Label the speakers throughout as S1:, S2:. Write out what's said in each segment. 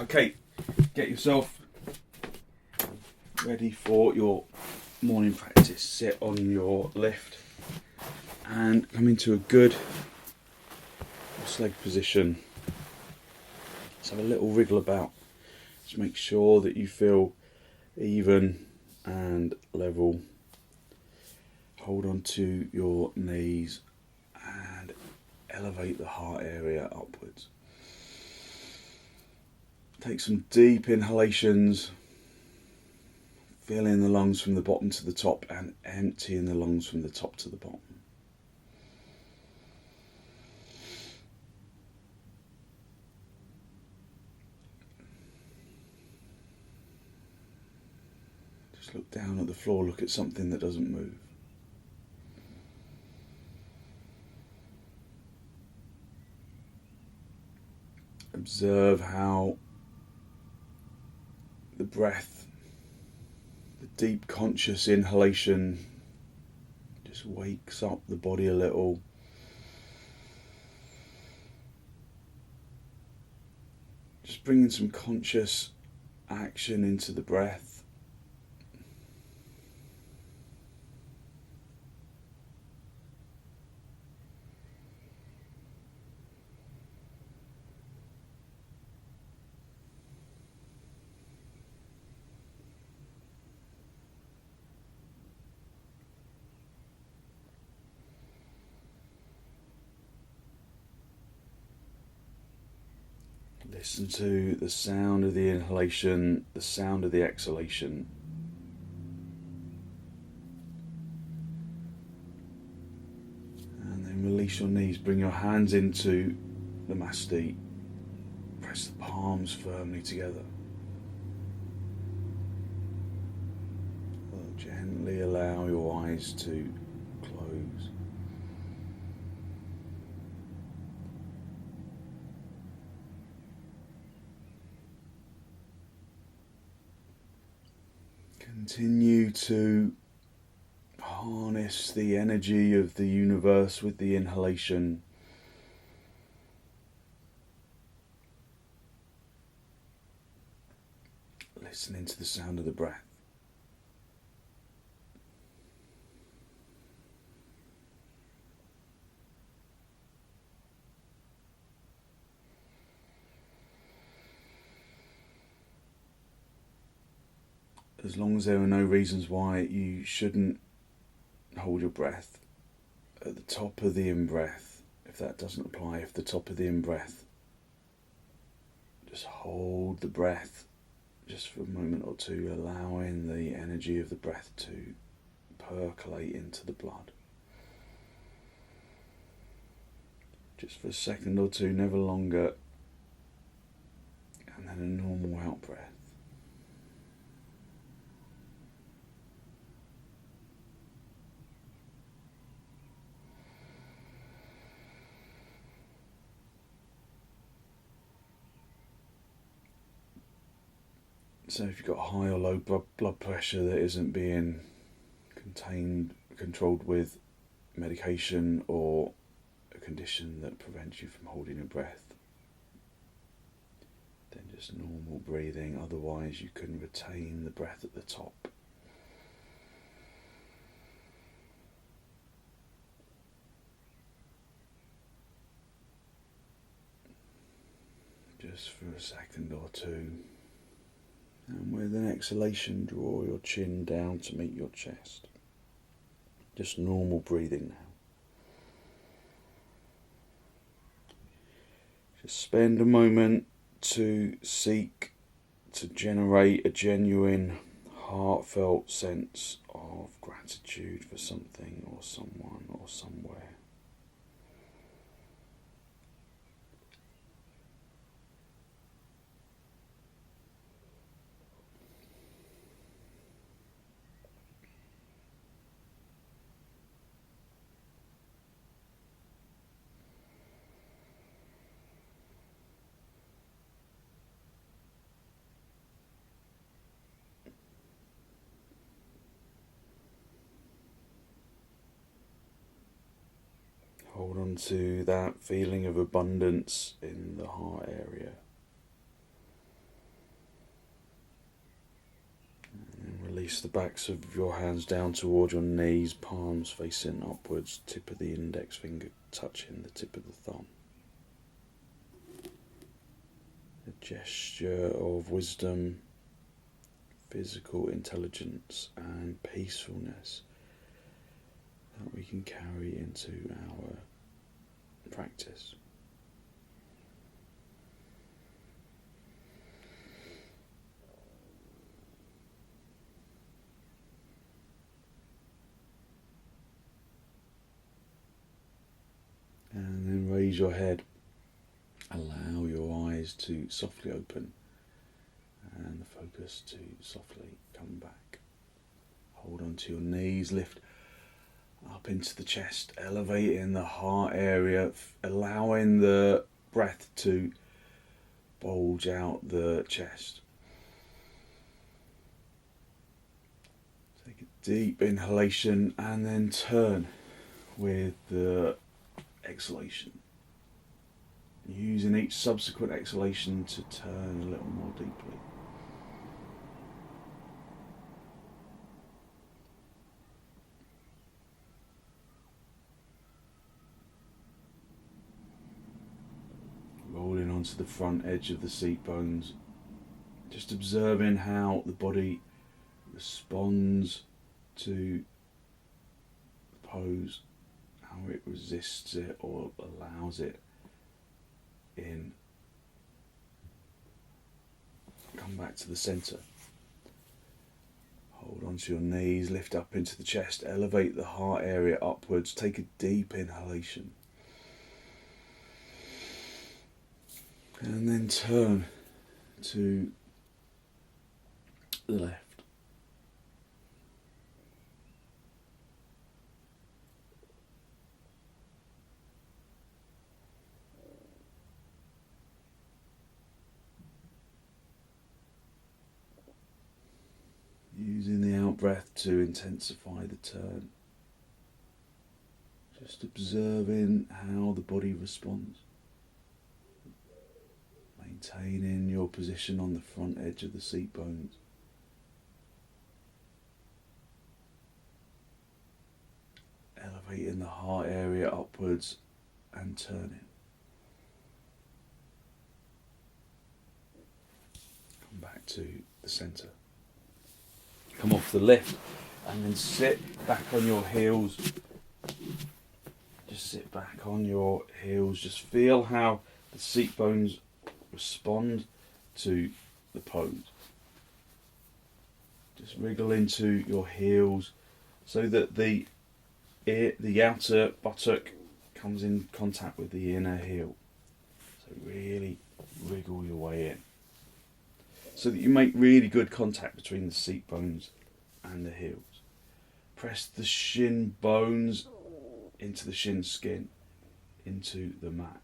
S1: Okay, get yourself ready for your morning practice. Sit on your lift and come into a good cross-leg position. Let's have a little wriggle about. Just make sure that you feel even and level. Hold on to your knees and elevate the heart area upwards. Take some deep inhalations, filling the lungs from the bottom to the top and emptying the lungs from the top to the bottom. Just look down at the floor, look at something that doesn't move. Observe how the breath, the deep conscious inhalation just wakes up the body a little. Just bringing some conscious action into the breath. Listen to the sound of the inhalation, the sound of the exhalation. And then release your knees, bring your hands into the masti. Press the palms firmly together. Gently allow your eyes to close. Continue to harness the energy of the universe with the inhalation. Listening to the sound of the breath. As long as there are no reasons why you shouldn't hold your breath at the top of the in-breath, if that doesn't apply, if the top of the in-breath, just hold the breath just for a moment or two, allowing the energy of the breath to percolate into the blood. Just for a second or two, never longer, and then a normal out-breath. So if you've got high or low blood pressure that isn't being controlled with medication or a condition that prevents you from holding your breath, then just normal breathing, otherwise you can retain the breath at the top. Just for a second or two. And with an exhalation, draw your chin down to meet your chest. Just normal breathing now. Just spend a moment to seek to generate a genuine, heartfelt sense of gratitude for something or someone or somewhere. Hold on to that feeling of abundance in the heart area. release the backs of your hands down toward your knees, palms facing upwards, tip of the index finger touching the tip of the thumb. A gesture of wisdom, physical intelligence and peacefulness that we can carry into our practice. And then raise your head, allow your eyes to softly open and the focus to softly come back. Hold on to your knees, lift up into the chest, elevating the heart area, allowing the breath to bulge out the chest. Take a deep inhalation and then turn with the exhalation. Using each subsequent exhalation to turn a little more deeply. Rolling onto the front edge of the seat bones, just observing how the body responds to the pose, how it resists it or allows it in. Come back to the centre. Hold onto your knees, lift up into the chest, elevate the heart area upwards, take a deep inhalation. And then turn to the left. Using the out breath to intensify the turn. Just observing how the body responds. Maintaining your position on the front edge of the seat bones. Elevating the heart area upwards and turning. Come back to the centre. Come off the lift and then sit back on your heels. Just sit back on your heels. Just feel how the seat bones respond to the pose. Just wriggle into your heels so that the outer buttock comes in contact with the inner heel. So really wriggle your way in, so that you make really good contact between the seat bones and the heels. Press the shin bones into the shin skin, into the mat.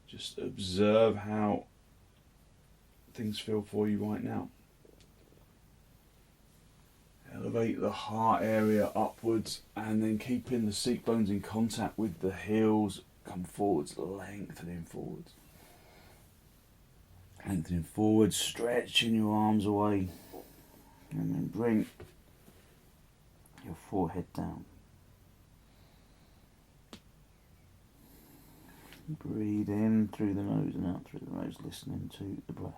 S1: Just observe how things feel for you right now. Elevate the heart area upwards and then keeping the seat bones in contact with the heels. Come forwards, lengthening forwards. Lengthening forward, stretching your arms away, and then bring your forehead down. Breathe in through the nose and out through the nose, listening to the breath.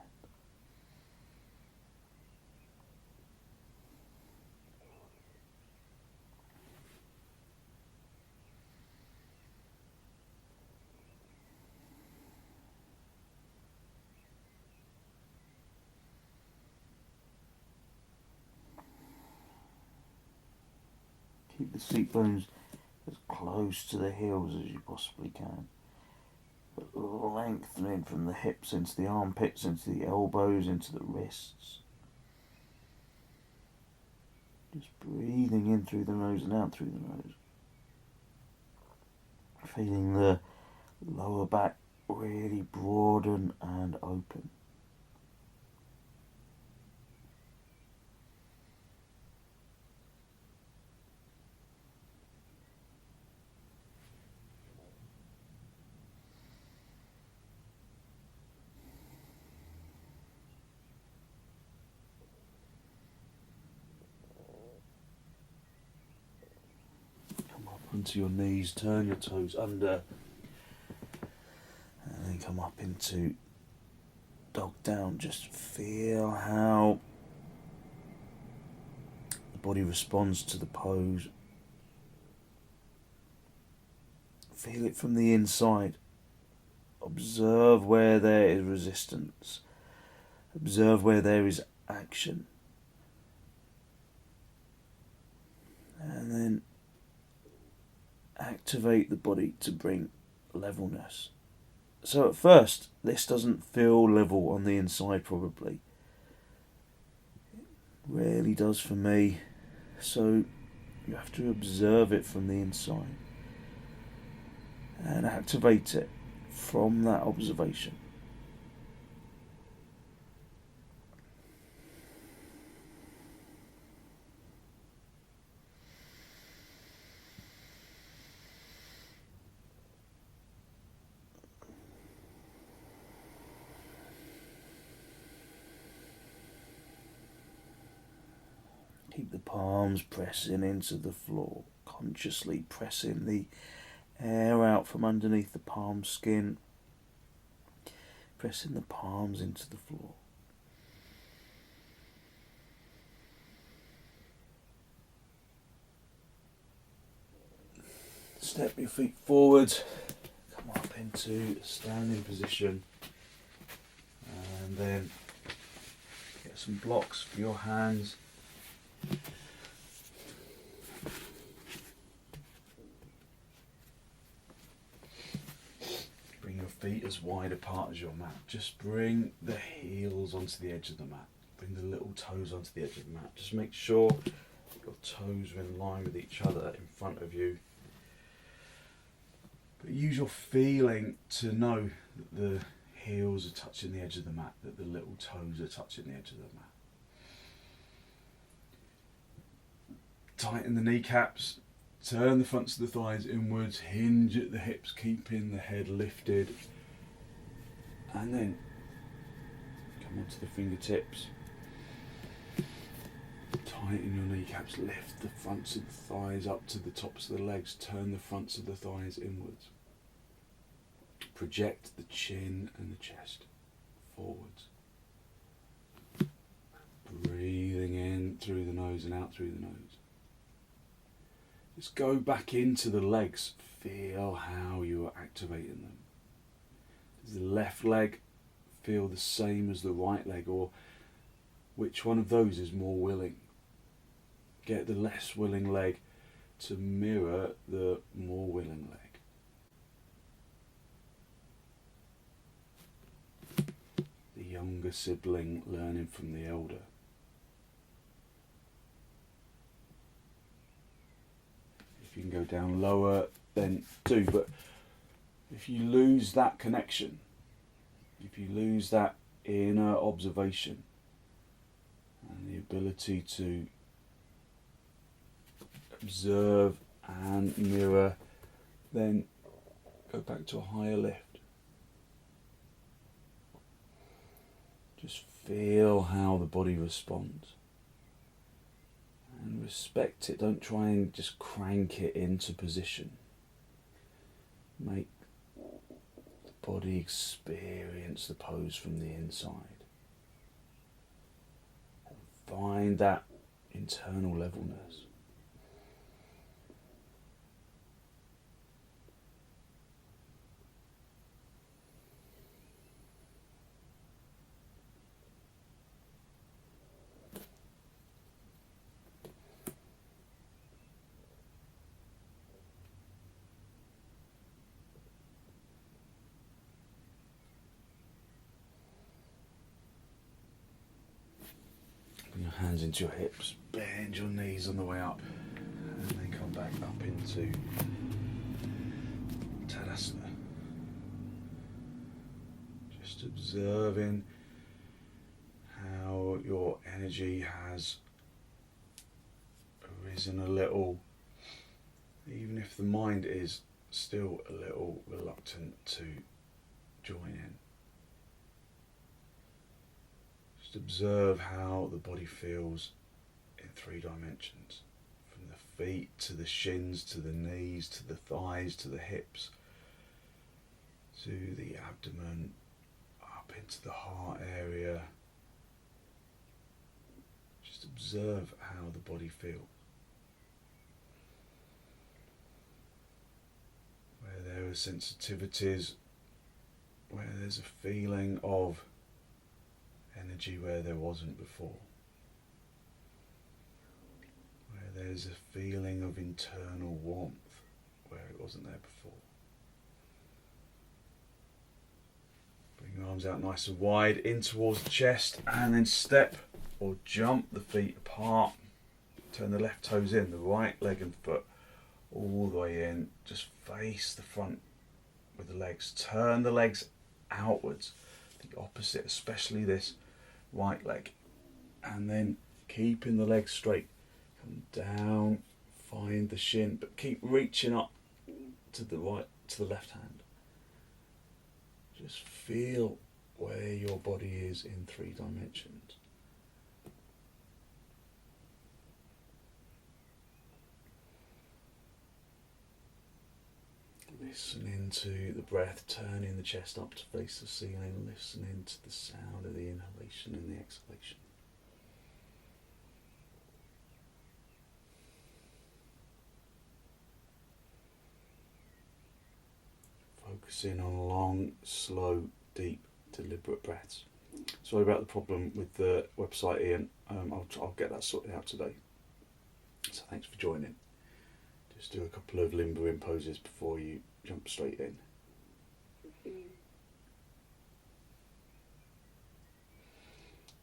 S1: Keep the seat bones as close to the heels as you possibly can. But lengthening from the hips into the armpits, into the elbows, into the wrists. Just breathing in through the nose and out through the nose. Feeling the lower back really broaden and open. onto your knees, turn your toes under, and then come up into dog down. Just feel how the body responds to the pose. Feel it from the inside. Observe where there is resistance. Observe where there is action. And then activate the body to bring levelness. So at first, this doesn't feel level on the inside probably. It rarely does for me. So you have to observe it from the inside and activate it from that observation. Keep the palms pressing into the floor, consciously pressing the air out from underneath the palm skin, pressing the palms into the floor. Step your feet forward, come up into a standing position, and then get some blocks for your hands. Bring your feet as wide apart as your mat. Just bring the heels onto the edge of the mat. Bring the little toes onto the edge of the mat. Just make sure your toes are in line with each other in front of you. But use your feeling to know that the heels are touching the edge of the mat, that the little toes are touching the edge of the mat. Tighten the kneecaps, turn the fronts of the thighs inwards, hinge at the hips, keeping the head lifted, and then come onto the fingertips. Tighten your kneecaps, lift the fronts of the thighs up to the tops of the legs, turn the fronts of the thighs inwards. Project the chin and the chest forwards. Breathing in through the nose and out through the nose. Just go back into the legs, feel how you are activating them. Does the left leg feel the same as the right leg, or which one of those is more willing? Get the less willing leg to mirror the more willing leg. The younger sibling learning from the elder. If you can go down lower, then do. But if you lose that connection, if you lose that inner observation and the ability to observe and mirror, then go back to a higher lift. Just feel how the body responds. And respect it. Don't try and just crank it into position. Make the body experience the pose from the inside. And find that internal levelness. Bring your hands into your hips, bend your knees on the way up, and then come back up into Tadasana. Just observing how your energy has arisen a little, even if the mind is still a little reluctant to join in. Just observe how the body feels in 3 dimensions, from from the feet to the shins, to the knees, to the thighs, to the hips, to the abdomen, up into the heart area. Just observe how the body feels. Where there are sensitivities, where there's a feeling of energy where there wasn't before. Where there's a feeling of internal warmth where it wasn't there before. Bring your arms out nice and wide in towards the chest, and then step or jump the feet apart. Turn the left toes in, the right leg and foot all the way in. Just face the front with the legs. Turn the legs outwards, the opposite, especially this right leg. And then keeping the legs straight. Come down, find the shin, but keep reaching up to the right, to the left hand. Just feel where your body is in 3 dimensions. Listening to the breath, turning the chest up to face the ceiling, listening to the sound of the inhalation and the exhalation. Focusing on long, slow, deep, deliberate breaths. Sorry about the problem with the website, Ian. I'll get that sorted out today. So thanks for joining. Just do a couple of limbering poses before you jump straight in.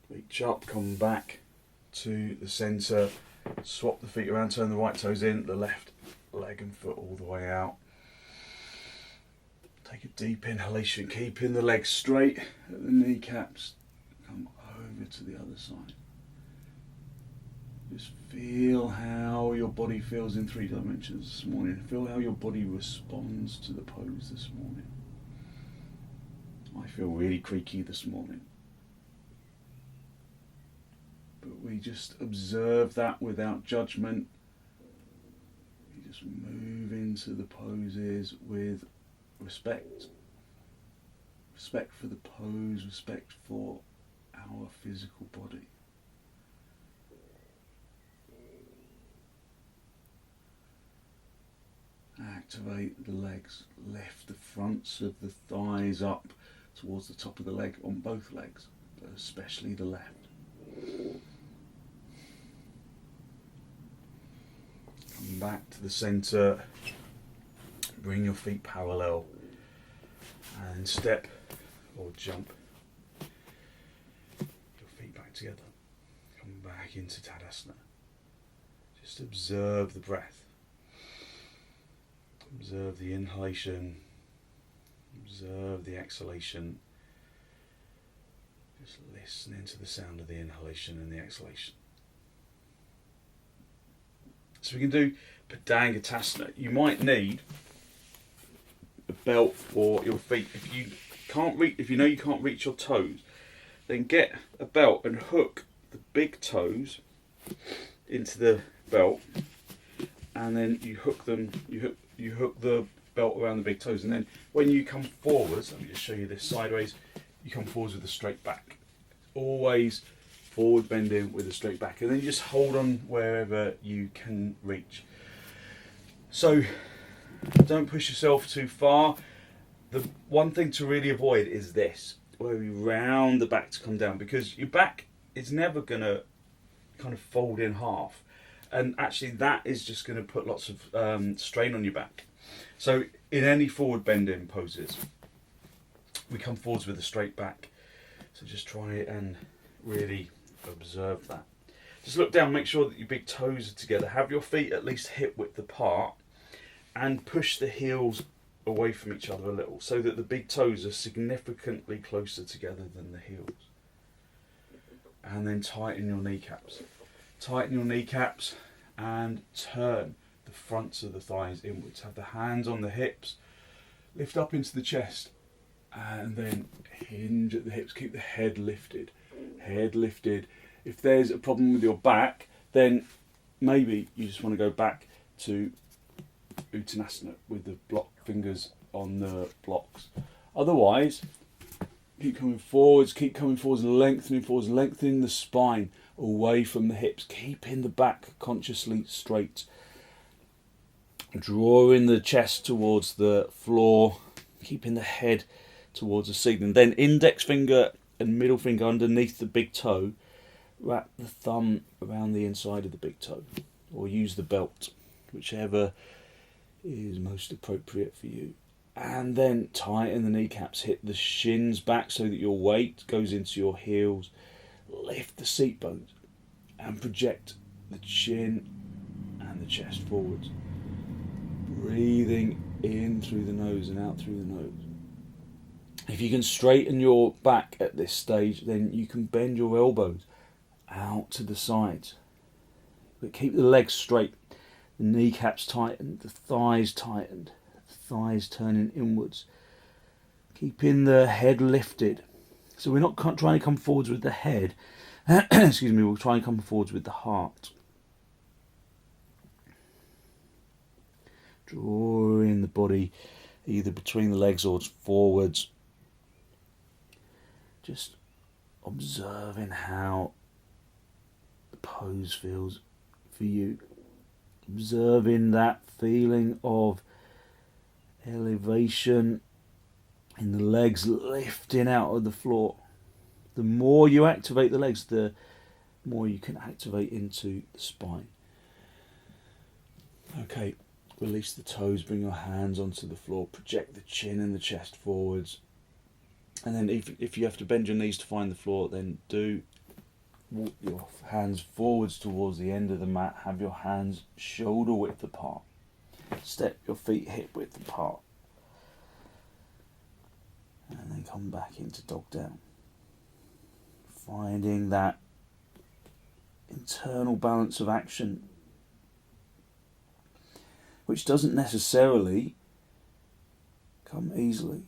S1: Reach up, come back to the centre, swap the feet around, turn the right toes in, the left leg and foot all the way out. Take a deep inhalation, keeping the legs straight at the kneecaps. Come over to the other side. Just feel how your body feels in 3 dimensions this morning. Feel how your body responds to the pose this morning. I feel really creaky this morning. But we just observe that without judgment. We just move into the poses with respect. Respect for the pose, respect for our physical body. Activate the legs, lift the fronts of the thighs up towards the top of the leg on both legs, but especially the left. Come back to the centre, bring your feet parallel and step or jump your feet back together. Come back into Tadasana. Just observe the breath. Observe the inhalation, observe the exhalation. Just listening to the sound of the inhalation and the exhalation. So we can do padangusthasana. You might need a belt for your feet. If you know you can't reach your toes, then get a belt and hook the big toes into the belt, and then you hook them. You hook the belt around the big toes, and then when you come forwards, let me just show you this sideways, you come forwards with a straight back. Always forward bending with a straight back, and then you just hold on wherever you can reach. So don't push yourself too far. The one thing to really avoid is this, where you round the back to come down, because your back is never going to kind of fold in half. And actually that is just going to put lots of strain on your back. So in any forward bending poses, we come forwards with a straight back. So just try and really observe that. Just look down, make sure that your big toes are together. Have your feet at least hip width apart, and push the heels away from each other a little, so that the big toes are significantly closer together than the heels. And then tighten your kneecaps. Tighten your kneecaps and turn the fronts of the thighs inwards. Have the hands on the hips, lift up into the chest, and then hinge at the hips. Keep the head lifted. Head lifted. If there's a problem with your back, then maybe you just want to go back to uttanasana with the block fingers on the blocks. Otherwise, keep coming forwards, lengthening the spine away from the hips, keeping the back consciously straight, drawing the chest towards the floor, keeping the head towards the ceiling. Then index finger and middle finger underneath the big toe, wrap the thumb around the inside of the big toe, or use the belt, whichever is most appropriate for you. And then tighten the kneecaps, hit the shins back so that your weight goes into your heels, lift the seat bones and project the chin and the chest forwards, breathing in through the nose and out through the nose. If you can straighten your back at this stage, then you can bend your elbows out to the sides, but keep the legs straight, the kneecaps tightened, the thighs tightened, the thighs turning inwards, keeping the head lifted. So we're not trying to come forwards with the head, excuse me, we'll try and come forwards with the heart. Drawing the body either between the legs or forwards, just observing how the pose feels for you, observing that feeling of elevation in the legs lifting out of the floor. The more you activate the legs, the more you can activate into the spine. Okay, release the toes, bring your hands onto the floor, project the chin and the chest forwards. And then if you have to bend your knees to find the floor, then do walk your hands forwards towards the end of the mat, have your hands shoulder width apart, step your feet hip width apart, and then come back into dog down. Finding that internal balance of action, which doesn't necessarily come easily.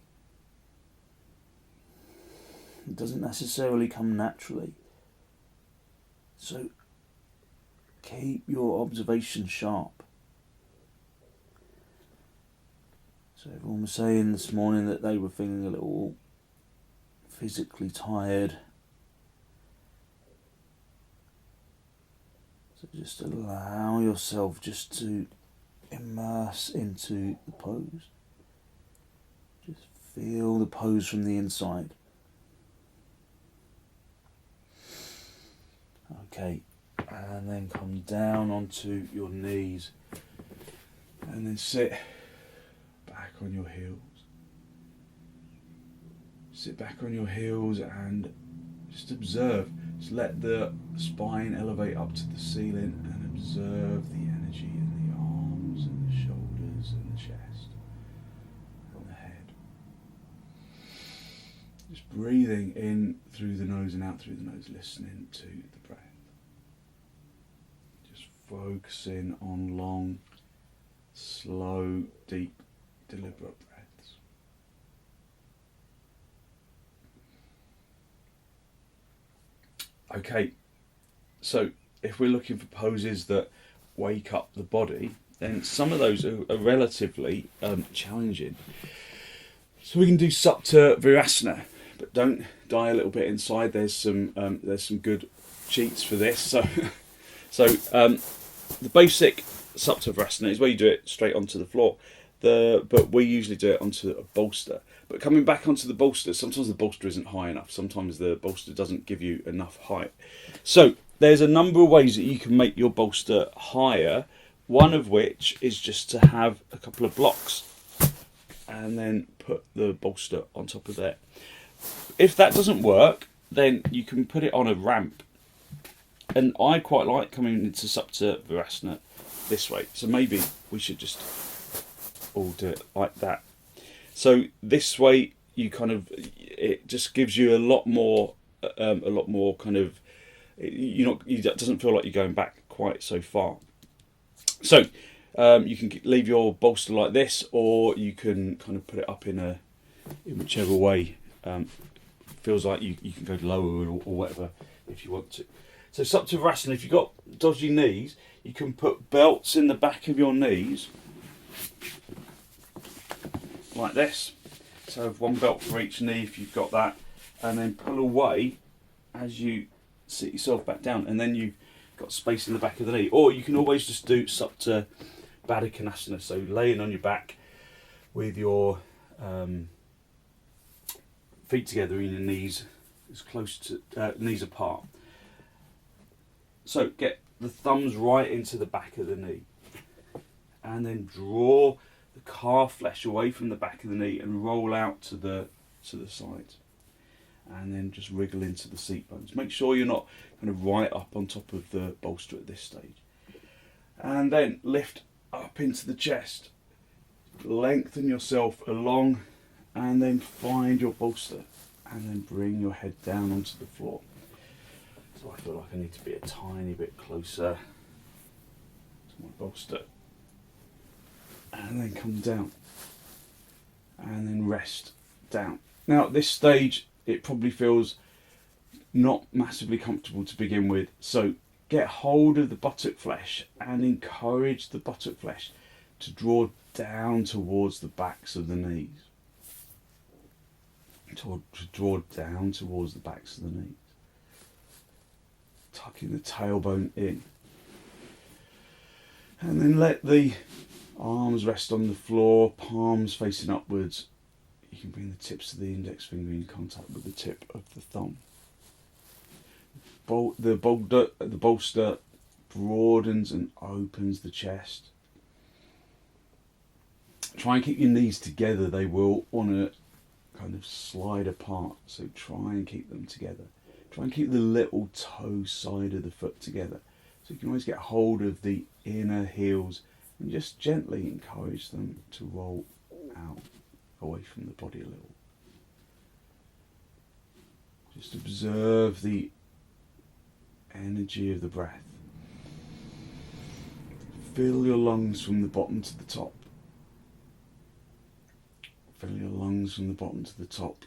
S1: It doesn't necessarily come naturally. So keep your observation sharp. So everyone was saying this morning that they were feeling a little physically tired. So just allow yourself just to immerse into the pose. Just feel the pose from the inside. Okay, and then come down onto your knees and then sit back on your heels. Sit back on your heels and just observe. Just let the spine elevate up to the ceiling and observe the energy in the arms and the shoulders and the chest and the head. Just breathing in through the nose and out through the nose, listening to the breath. Just focusing on long, slow, deep, deliberate breaths. Okay, so if we're looking for poses that wake up the body, then some of those are relatively challenging. So we can do supta virasana, but don't die a little bit inside. There's some good cheats for this. So the basic supta virasana is where you do it straight onto the floor. But we usually do it onto a bolster. But coming back onto the bolster, sometimes the bolster isn't high enough. Sometimes the bolster doesn't give you enough height. So there's a number of ways that you can make your bolster higher. One of which is just to have a couple of blocks and then put the bolster on top of that. If that doesn't work, then you can put it on a ramp. And I quite like coming into supta virasana this way. So maybe we should just all do it like that. So this way, it just gives you a lot more kind of, it doesn't feel like you're going back quite so far. So you can leave your bolster like this, or you can kind of put it up in whichever way feels like you can go lower or whatever if you want to. So supta virasana, if you've got dodgy knees, you can put belts in the back of your knees, like this. So have one belt for each knee if you've got that, and then pull away as you sit yourself back down, and then you've got space in the back of the knee. Or you can always just do supta baddhakonasana, so laying on your back with your feet together and your knees as close to knees apart. So get the thumbs right into the back of the knee, and then draw the calf flesh away from the back of the knee and roll out to the sides, and then just wriggle into the seat bones. Make sure you're not kind of right up on top of the bolster at this stage, and then lift up into the chest, lengthen yourself along, and then find your bolster, and then bring your head down onto the floor. So I feel like I need to be a tiny bit closer to my bolster, and then come down, and then rest down. Now at this stage it probably feels not massively comfortable to begin with, so get hold of the buttock flesh and encourage the buttock flesh to draw down towards the backs of the knees. To draw down towards the backs of the knees. Tucking the tailbone in. And then let the arms rest on the floor, palms facing upwards. You can bring the tips of the index finger in contact with the tip of the thumb. The bolster broadens and opens the chest. Try and keep your knees together. They will want to kind of slide apart, so try and keep them together. Try and keep the little toe side of the foot together, so you can always get hold of the inner heels and just gently encourage them to roll out away from the body a little. Just observe the energy of the breath. Fill your lungs from the bottom to the top. Fill your lungs from the bottom to the top.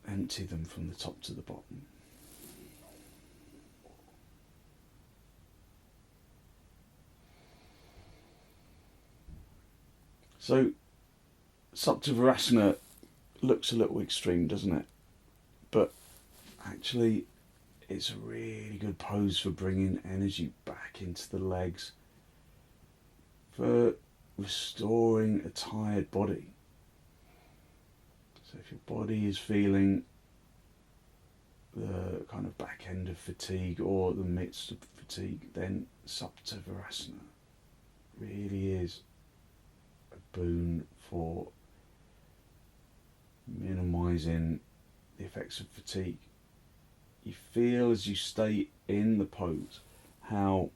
S1: Empty them from the top to the bottom. So, supta virasana looks a little extreme, doesn't it? But actually, it's a really good pose for bringing energy back into the legs, for restoring a tired body. So if your body is feeling the kind of back end of fatigue or the midst of fatigue, then supta virasana really is a boon for minimising the effects of fatigue. You feel as you stay in the pose how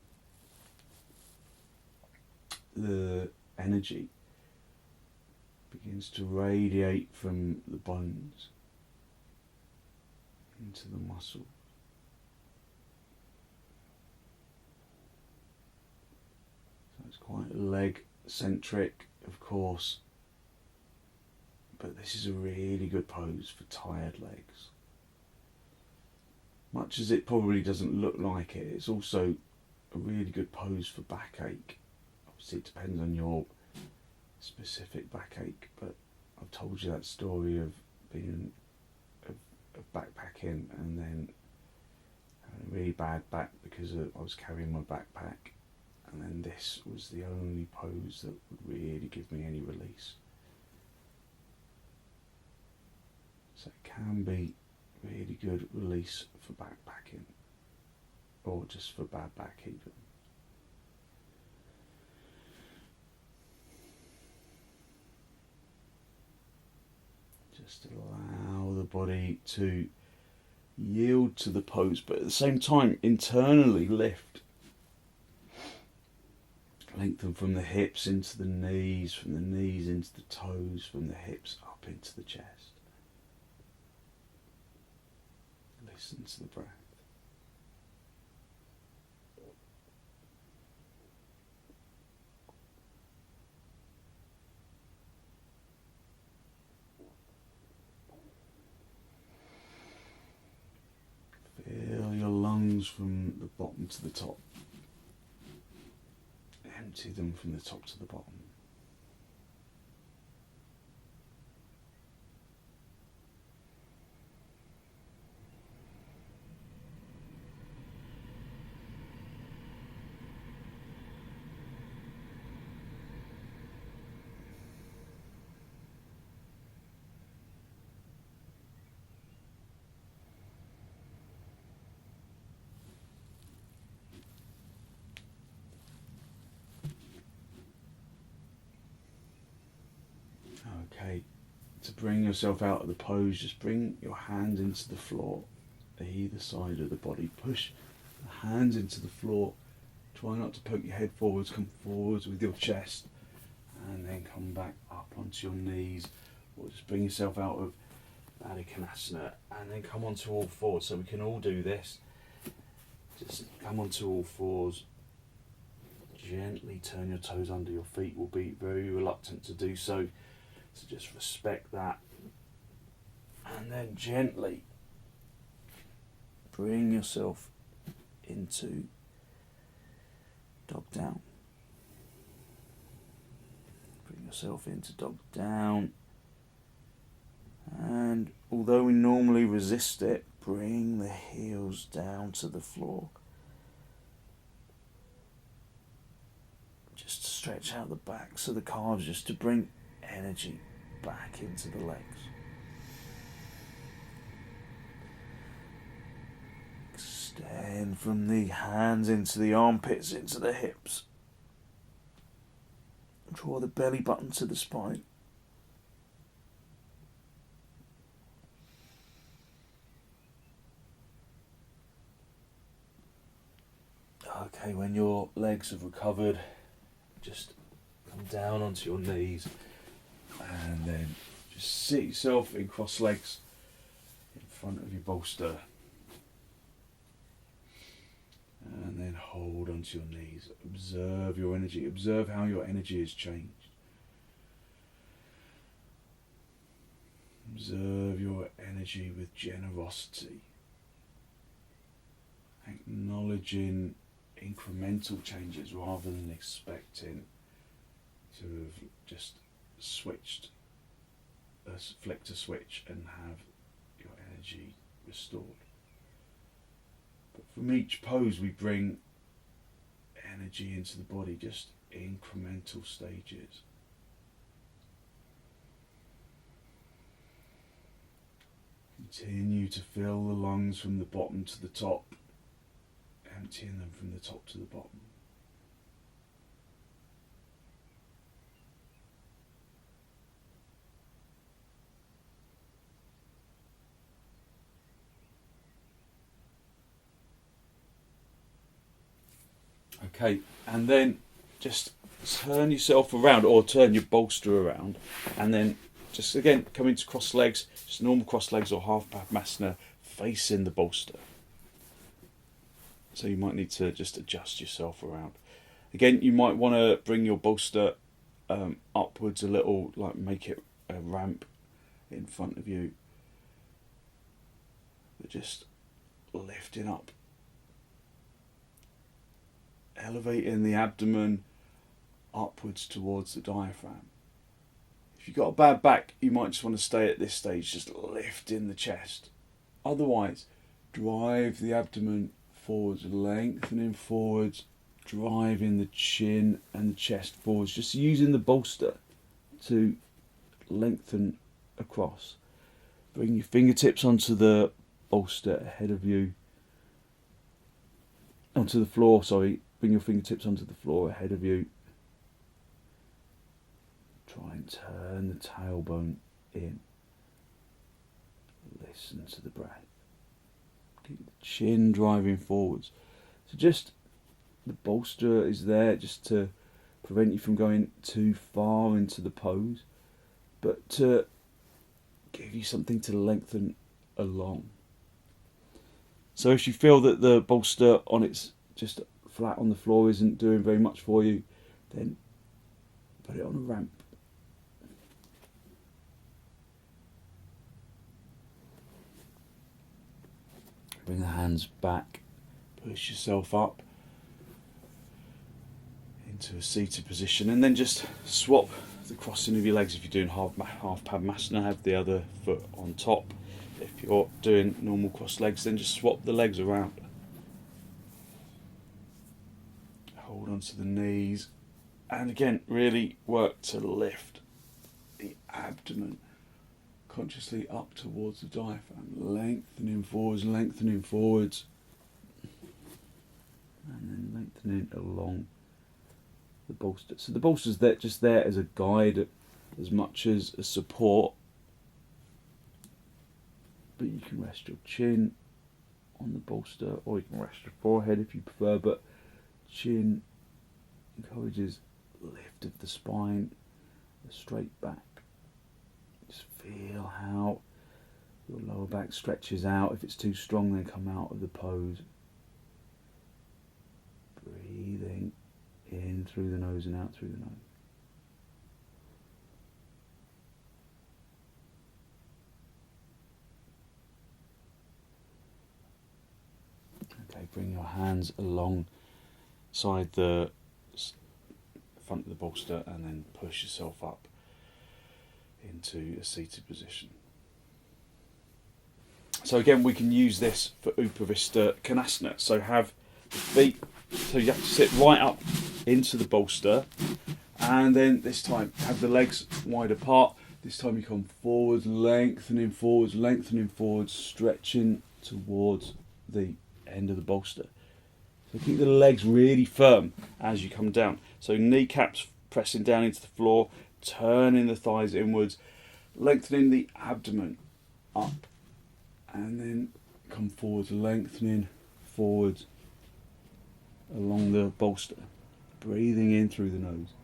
S1: the energy begins to radiate from the bones into the muscle. So it's quite leg centric, of course, but this is a really good pose for tired legs. Much as it probably doesn't look like it, it's also a really good pose for backache. Obviously it depends on your specific backache, but I've told you that story of being of backpacking and then having a really bad back because I was carrying my backpack, and then this was the only pose that would really give me any release. So it can be really good release for backpacking, or just for bad back even. Just allow the body to yield to the pose, but at the same time internally lift. Lengthen from the hips into the knees, from the knees into the toes, from the hips up into the chest. Listen to the breath. Feel your lungs lungs from the bottom to the top. Empty them from the top to the bottom. Okay, to bring yourself out of the pose, just bring your hands into the floor, either side of the body. Push the hands into the floor. Try not to poke your head forwards, come forwards with your chest, and then come back up onto your knees, or just bring yourself out of baddhakonasana, and then come onto all fours. So we can all do this. Just come onto all fours. Gently turn your toes under your feet. Will be very reluctant to do so. So just respect that, and then gently bring yourself into dog down. Bring yourself into dog down, and although we normally resist it, bring the heels down to the floor. Just to stretch out the back, so the calves, just to bring energy back into the legs. Extend from the hands into the armpits, into the hips. Draw the belly button to the spine. Okay, when your legs have recovered, just come down onto your knees. And then just sit yourself in cross legs in front of your bolster. And then hold onto your knees. Observe your energy. Observe how your energy has changed. Observe your energy with generosity. Acknowledging incremental changes rather than expecting to have just flicked a switch and have your energy restored. But from each pose we bring energy into the body, just incremental stages. Continue to fill the lungs from the bottom to the top, emptying them from the top to the bottom. Okay, and then just turn yourself around, or turn your bolster around, and then just again come into cross legs, just normal cross legs or half padangusthasana, facing the bolster. So you might need to just adjust yourself around. Again, you might want to bring your bolster upwards a little, like make it a ramp in front of you. But just lifting up, elevating the abdomen upwards towards the diaphragm. If you've got a bad back, you might just want to stay at this stage, just lifting the chest. Otherwise, drive the abdomen forwards, lengthening forwards, driving the chin and the chest forwards, just using the bolster to lengthen across. Bring your fingertips onto the bolster ahead of you, onto the floor, sorry. Bring your fingertips onto the floor ahead of you. Try and turn the tailbone in. Listen to the breath. Keep the chin driving forwards. So just the bolster is there just to prevent you from going too far into the pose, but to give you something to lengthen along. So if you feel that the bolster on its just flat on the floor isn't doing very much for you, then put it on a ramp. Bring the hands back Push yourself up into a seated position, and then just swap the crossing of your legs. If you're doing half padangusthasana, have the other foot on top. If you're doing normal cross legs, then just swap the legs around. Hold onto the knees, and again, really work to lift the abdomen consciously up towards the diaphragm, lengthening forwards, and then lengthening along the bolster. So the bolster's there, just there as a guide, as much as a support, but you can rest your chin on the bolster, or you can rest your forehead if you prefer, but chin encourages lift of the spine, the straight back. Just feel how your lower back stretches out. If it's too strong, then come out of the pose. Breathing in through the nose and out through the nose. Okay, bring your hands alongside the front of the bolster, and then push yourself up into a seated position. So again, we can use this for upavistha konasana. So have the feet, so you have to sit right up into the bolster, and then this time have the legs wide apart. This time you come forwards, lengthening forwards, stretching towards the end of the bolster. So keep the legs really firm as you come down. So kneecaps pressing down into the floor, turning the thighs inwards, lengthening the abdomen up, and then come forwards, lengthening forwards along the bolster, breathing in through the nose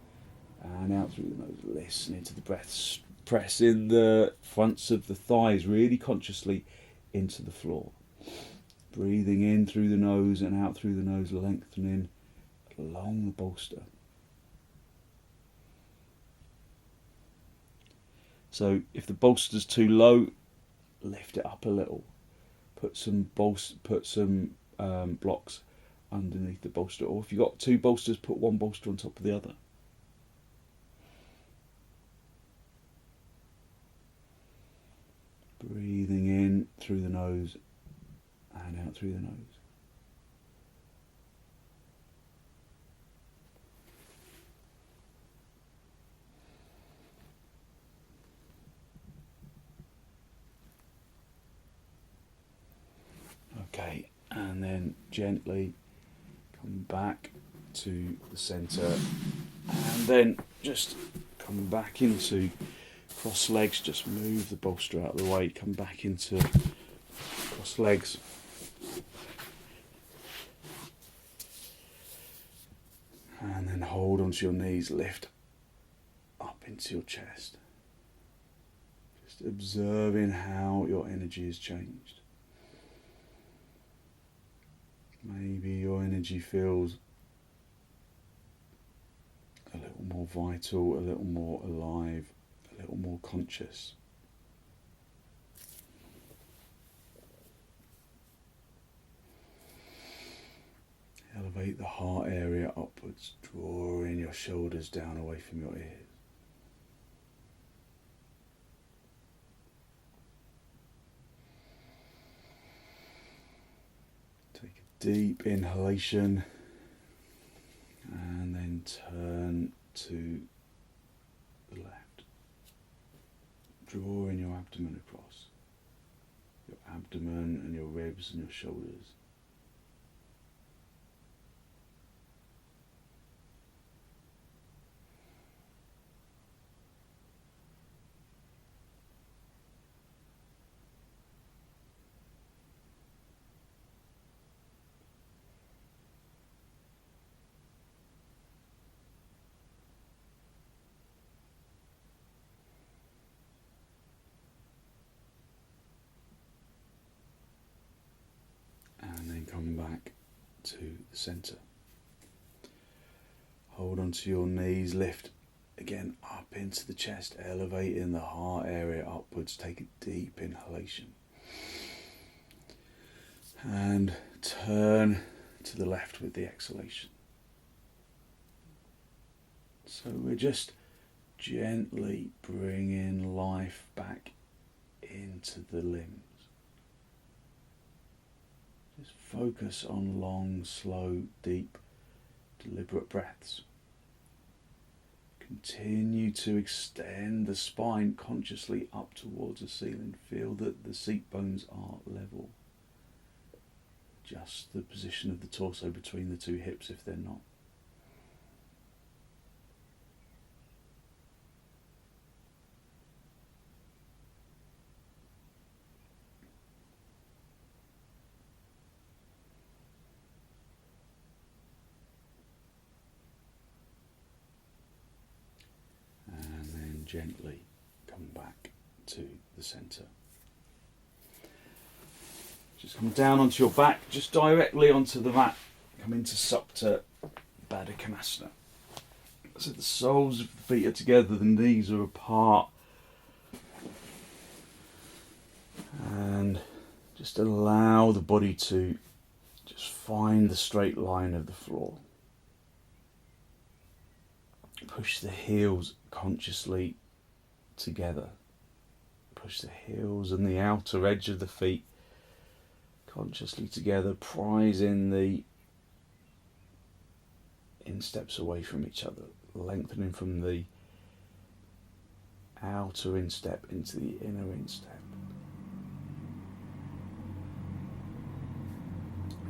S1: and out through the nose, listening to the breath, pressing the fronts of the thighs really consciously into the floor, breathing in through the nose and out through the nose, lengthening along the bolster. So if the bolster's too low, lift it up a little. Put some blocks underneath the bolster, or if you've got two bolsters, put one bolster on top of the other. Breathing in through the nose and out through the nose. Okay, and then gently come back to the centre, and then just come back into cross legs. Just move the bolster out of the way, come back into cross legs. And then hold onto your knees, lift up into your chest. Just observing how your energy has changed. Maybe your energy feels a little more vital, a little more alive, a little more conscious. Elevate the heart area upwards, drawing your shoulders down away from your ears. Take a deep inhalation and then turn to the left, drawing your abdomen across, your abdomen and your ribs and your shoulders. And then come back to the centre. Hold onto your knees, lift again up into the chest, elevating the heart area upwards. Take a deep inhalation. And turn to the left with the exhalation. So we're just gently bringing life back into the limbs. Just focus on long, slow, deep, deliberate breaths. Continue to extend the spine consciously up towards the ceiling. Feel that the seat bones are level. Just the position of the torso between the two hips if they're not. And then gently come back to the centre. Just come down onto your back, just directly onto the mat. Come into supta, baddhakonasana. So the soles of the feet are together, the knees are apart. And just allow the body to just find the straight line of the floor. Push the heels consciously together. Push the heels and the outer edge of the feet consciously together, prizing the insteps away from each other, lengthening from the outer instep into the inner instep.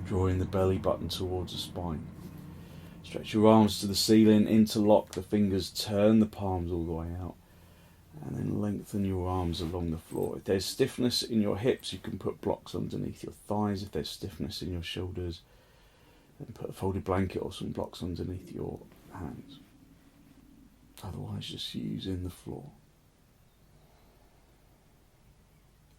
S1: Drawing the belly button towards the spine. Stretch your arms to the ceiling, interlock the fingers, turn the palms all the way out, and then lengthen your arms along the floor. If there's stiffness in your hips, you can put blocks underneath your thighs. If there's stiffness in your shoulders, then put a folded blanket or some blocks underneath your hands. Otherwise, just using the floor.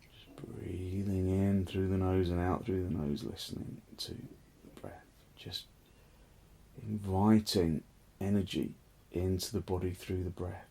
S1: Just breathing in through the nose and out through the nose, listening to the breath. Just inviting energy into the body through the breath.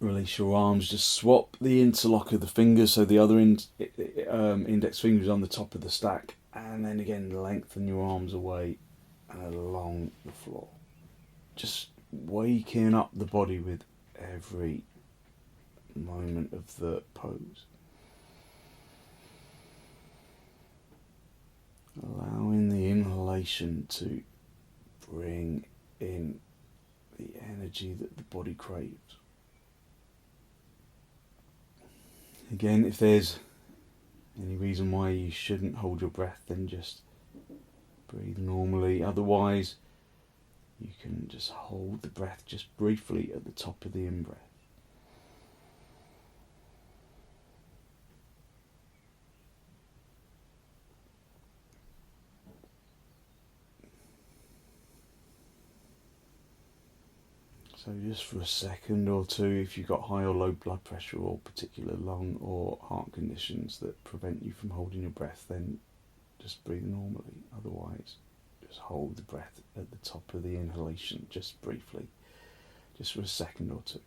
S1: Release your arms, just swap the interlock of the fingers, so the other index finger is on the top of the stack, and then again lengthen your arms away and along the floor. Just waking up the body with every moment of the pose. Allowing the inhalation to bring in the energy that the body craves. Again, if there's any reason why you shouldn't hold your breath, then just breathe normally. Otherwise, you can just hold the breath just briefly at the top of the in-breath. So just for a second or two, if you've got high or low blood pressure or particular lung or heart conditions that prevent you from holding your breath, then just breathe normally. Otherwise, just hold the breath at the top of the inhalation, just briefly, just for a second or two.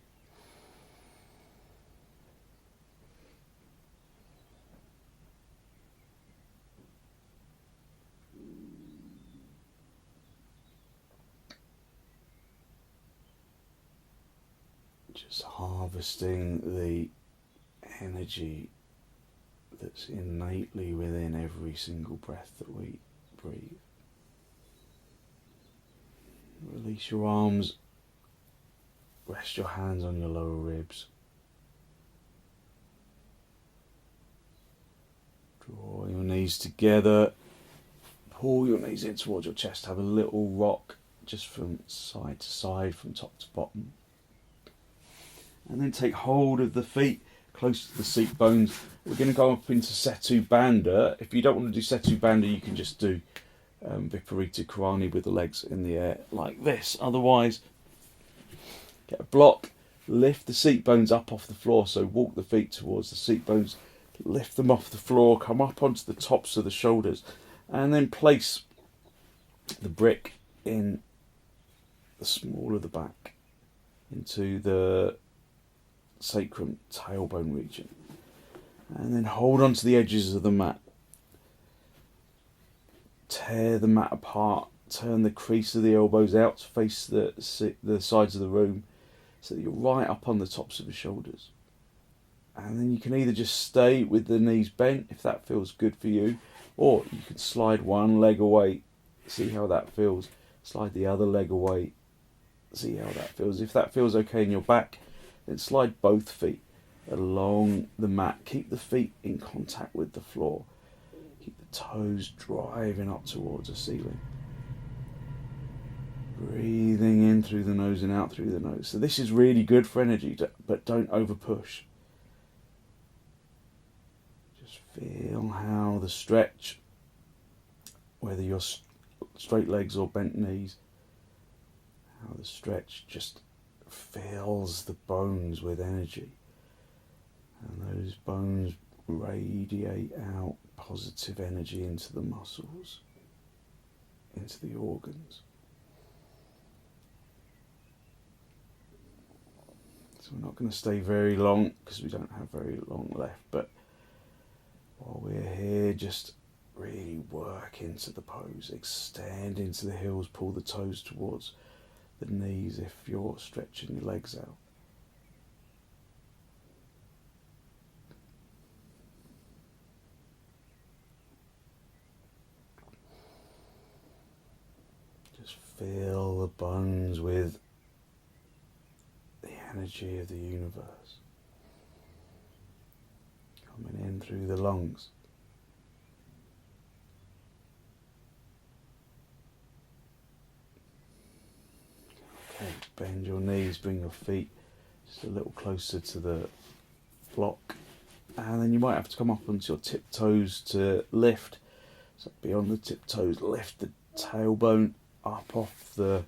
S1: Just harvesting the energy that's innately within every single breath that we breathe. Release your arms, rest your hands on your lower ribs. Draw your knees together, pull your knees in towards your chest. Have a little rock just from side to side, from top to bottom. And then take hold of the feet close to the seat bones. We're going to go up into setubandha. If you don't want to do setubandha, you can just do viparita karani with the legs in the air like this. Otherwise, get a block, lift the seat bones up off the floor. So walk the feet towards the seat bones, lift them off the floor, come up onto the tops of the shoulders, and then place the brick in the small of the back into the sacrum tailbone region, and then hold on to the edges of the mat. Tear the mat apart, turn the crease of the elbows out to face the sides of the room so that you're right up on the tops of the shoulders. And then you can either just stay with the knees bent if that feels good for you, or you can slide one leg away, see how that feels, slide the other leg away, see how that feels. If that feels okay in your back, then slide both feet along the mat. Keep the feet in contact with the floor. Keep the toes driving up towards the ceiling. Breathing in through the nose and out through the nose. So this is really good for energy, but don't over push. Just feel how the stretch, whether you're straight legs or bent knees, how the stretch just fills the bones with energy, and those bones radiate out positive energy into the muscles, into the organs. So we're not going to stay very long because we don't have very long left, but while we're here, just really work into the pose, extend into the heels, pull the toes towards the knees if you're stretching your legs out. Just fill the bones with the energy of the universe coming in through the lungs. Okay, bend your knees, bring your feet just a little closer to the block, and then you might have to come up onto your tiptoes to lift. So beyond the tiptoes, lift the tailbone up off the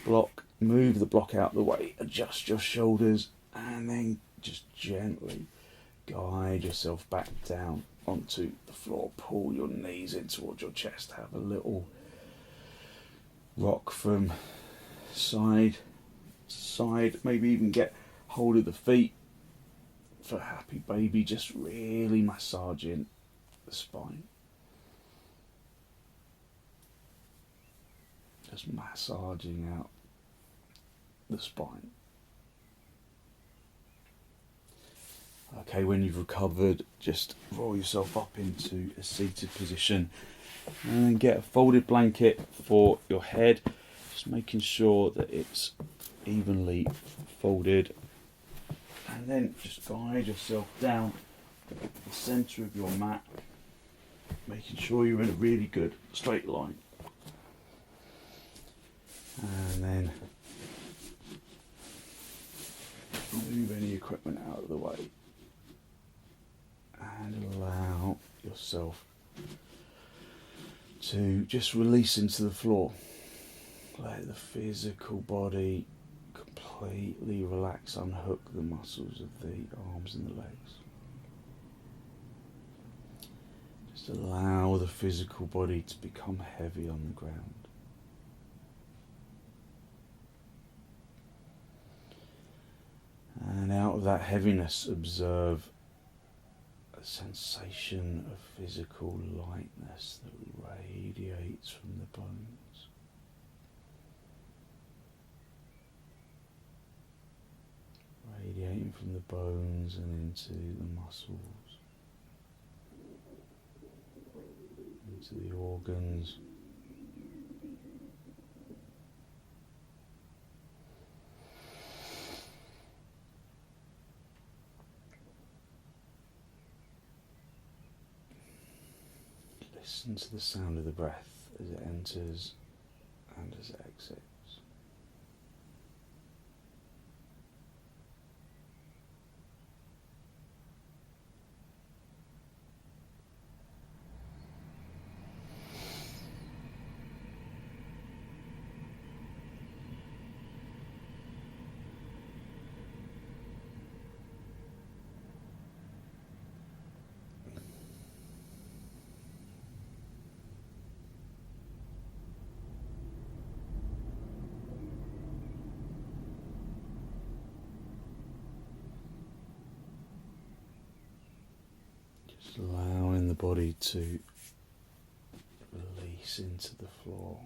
S1: block, move the block out the way, adjust your shoulders, and then just gently guide yourself back down onto the floor. Pull your knees in towards your chest, have a little rock from side to side, maybe even get hold of the feet for happy baby, just really massaging the spine. Just massaging out the spine. Okay, when you've recovered, just roll yourself up into a seated position and then get a folded blanket for your head, just making sure that it's evenly folded, and then just guide yourself down the centre of your mat, making sure you're in a really good straight line. And then move any equipment out of the way and allow yourself to just release into the floor. Let the physical body completely relax, unhook the muscles of the arms and the legs. Just allow the physical body to become heavy on the ground. And out of that heaviness, observe a sensation of physical lightness that radiates from the bones. Radiating from the bones and into the muscles, into the organs. Listen to the sound of the breath as it enters and as it exits. Just allowing the body to release into the floor.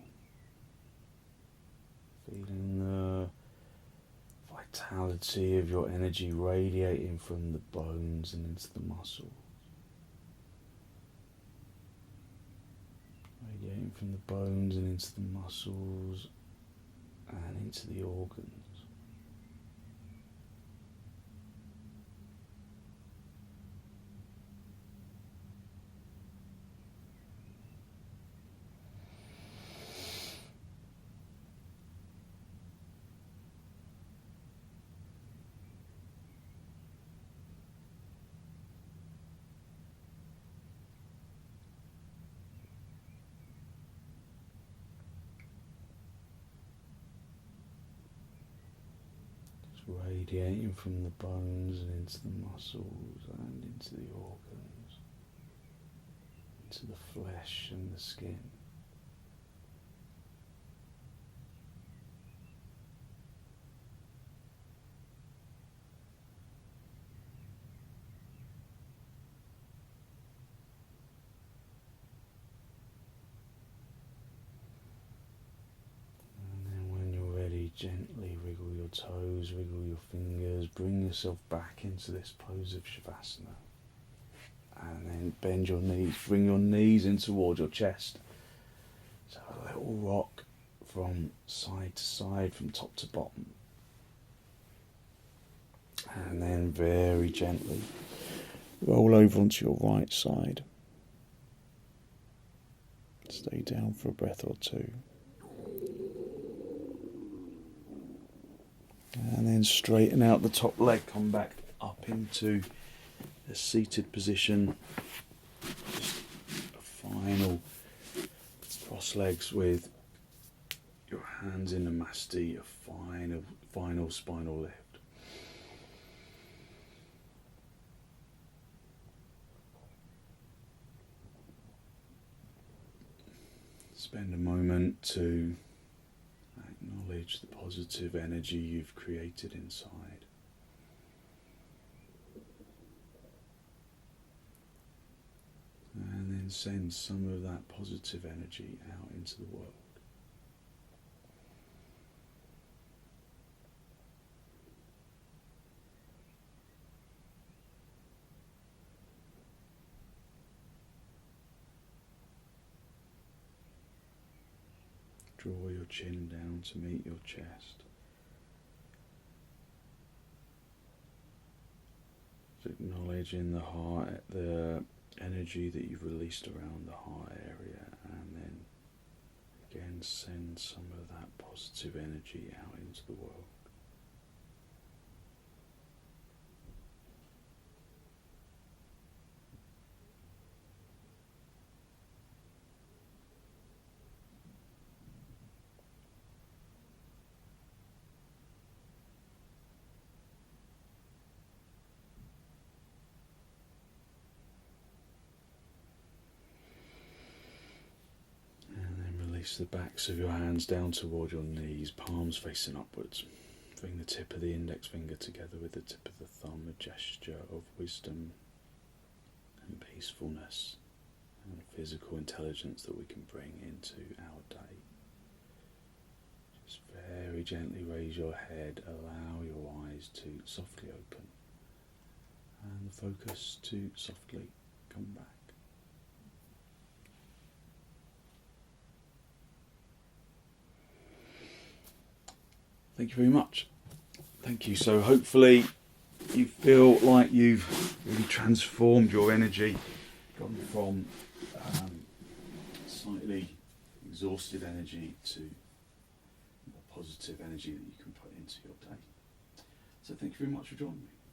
S1: Feeling the vitality of your energy radiating from the bones and into the muscles. Radiating from the bones and into the muscles and into the organs. Radiating from the bones and into the muscles and into the organs, into the flesh and the skin. Gently wriggle your toes, wriggle your fingers, bring yourself back into this pose of shavasana. And then bend your knees, bring your knees in towards your chest. So a little rock from side to side, from top to bottom. And then very gently roll over onto your right side. Stay down for a breath or two. And then straighten out the top leg, come back up into a seated position. Just a final cross legs with your hands in the masti, a final spinal lift. Spend a moment to acknowledge the positive energy you've created inside. And then send some of that positive energy out into the world. Draw your chin down to meet your chest. Just acknowledging the heart, the energy that you've released around the heart area, and then again send some of that positive energy out into the world. Release the backs of your hands down toward your knees, palms facing upwards. Bring the tip of the index finger together with the tip of the thumb, a gesture of wisdom and peacefulness and physical intelligence that we can bring into our day. Just very gently raise your head, allow your eyes to softly open and the focus to softly come back. Thank you very much. Thank you. So hopefully you feel like you've really transformed your energy, gone from slightly exhausted energy to more positive energy that you can put into your day. So thank you very much for joining me.